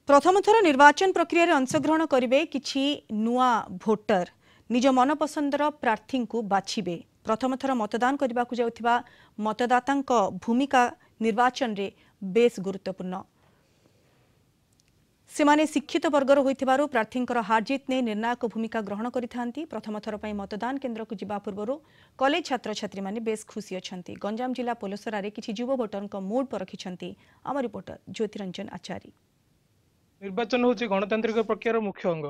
प्रथम थर निर्वाचन प्रक्रिया रे अंशग्रहण करिवे किछि नुआ भोटर निज मनपसंदर प्रार्थी को बाछिबे। प्रथम थर मतदान करने को जाउथिबा मतदातांक भूमिका निर्वाचन रे बेस गुरुत्वपूर्ण। सेमाने शिक्षित वर्गर होइथिबारु प्रार्थींकर हारजित ने निर्णायक भूमिका ग्रहण करिथांती। प्रथम थर पई मतदान केन्द्र को जिबा पूर्वरु कॉलेज छात्र छात्री माने बेस खुशी अछंती। गंजाम जिला पोलसरा रे किछि युवा भोटरक मूड परखिछंती आम रिपोर्टर ज्योतिरंजन आचार्य। निर्वाचन हूँ गणतांत्रिक प्रक्रियार मुख्य अंग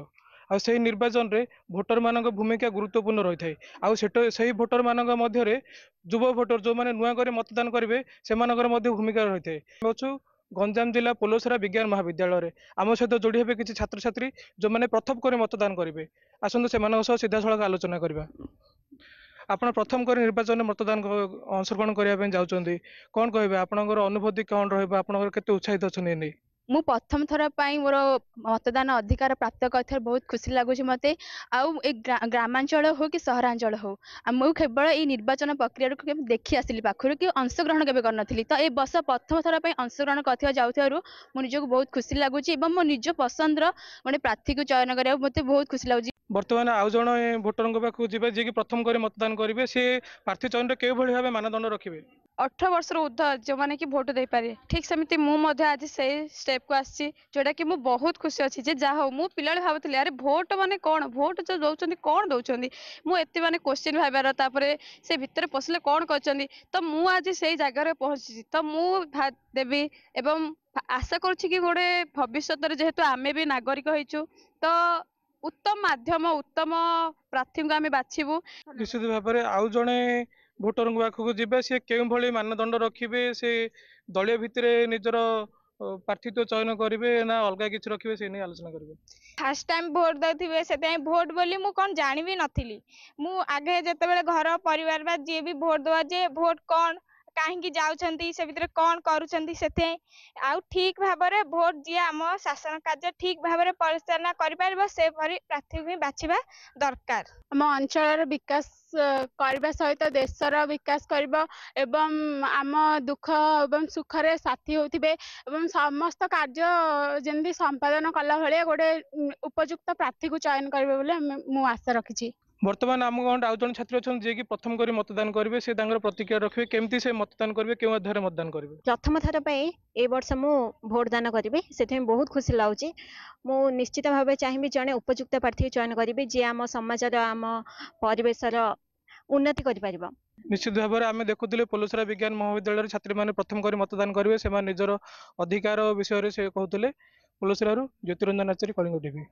आ से निर्वाचन रे भोटर मान भूमिका गुरुत्वपूर्ण रही है। से भोटर मान युव भोटर जो मैंने नुआ कर मतदान करेंगे से भूमिका रही है। अच्छु गंजाम जिला पोलसरा विज्ञान महाविद्यालय आम सहित जोड़ी हे किसी छात्र छात्री जो मैंने प्रथम कर मतदान करेंगे आसतु से सीधा सड़क आलोचना करवा। आप प्रथम कर निर्वाचन मतदान अंशग्रहण करने जाऊँगी कौन कहे आपंकर अनुभूति कौन रहा उत्साहित अच्छा नहीं? मु प्रथम थर पाई मोर मतदान अधिकार प्राप्त कर बहुत खुशी लगुच मत ग्रामांचल हो कि सहरांचल हो मु केवल ये निर्वाचन प्रक्रिया को देखी आसली पाखर कि अंशग्रहण केवे करनी तो ए वर्ष प्रथम थर पर अंशग्रहण कर जाऊँ मो निजक बहुत खुशी लगुच मो निज पसंदर गोटे प्रार्थी को चयन करा मत बहुत खुशी लगुच। बर्तमान आउ जन भोटर पाखक जी जी प्रथम कर मतदान करेंगे सी प्रार्थी चयन के भाव मानदंड रखिए 18 वर्ष ऊर्ध्व जो मैंने कि भोट दे पारे ठीक सेमती आज से स्टेप को आसी जोटा कि मु बहुत खुशी अच्छी जे जा हो मु पिला भावुली अरे भोट माने कौन भोट जो दौरान कौन दौरान मुझे माने क्वेश्चन भाबार तापर से भितर पशिले कौन कर तो मु आज से जगार पहुंची तो मु देवी एवं आशा करुच्ची कि गोटे भविष्य जेहेतु आमे भी नागरिक होइचु तो उत्तम माध्यम उत्तम प्रार्थी को आम बाछबू। निश्चित भाव में आउ जड़े भोटर पाखक जी सी के मानदंड रखिए से दलिया भितर निजर प्रार्थीत्व चयन करेंगे ना अलग किसी रखिए से नहीं आलोचना करेंगे। फास्ट टाइम भोट देते से भोट बोली मु कौन जानी भी नथिली मु आगे जिते घर परिवार जी भी भोट दवा जे भोट कौन कहीं जाऊँगी से भितर कौन करुँच आउ ठीक भाव में भोट जी आम शासन कार्य ठीक भाव में परिचालना कर से प्रार्थी को बाछिबा दरकार। आम अंचल विकास करने सहित देशर विकास एवं आम दुख एवं सुखरे साथी होते समस्त कार्य जमी संपादन कला भाया गोटे उपयुक्त प्रार्थी को चयन करेंगे मु आशा रखी। बर्तमान आम गाँव आउ जन छात्र अच्छा जी प्रथम कर मतदान करेंगे से प्रतिक्रिया रखिए केमती से मतदान करेंगे क्यों आधार मतदान करेंगे। प्रथम थर ए वर्ष मु भोट दान करी से बहुत खुशी लगुच मु निश्चित भाव चाहिए जड़े उपयुक्त प्रार्थी चयन करी जी आम समाजर आम परिवेशर उन्नति कर। निश्चित भाव में आम देखुले पोलसरा विज्ञान महाविद्यालय छात्री मैंने प्रथम कर मतदान करेंगे से निजर अधिकार विषय से कहते पोलसरा ज्योतिरंजन आचार्य कलिंग टीवी।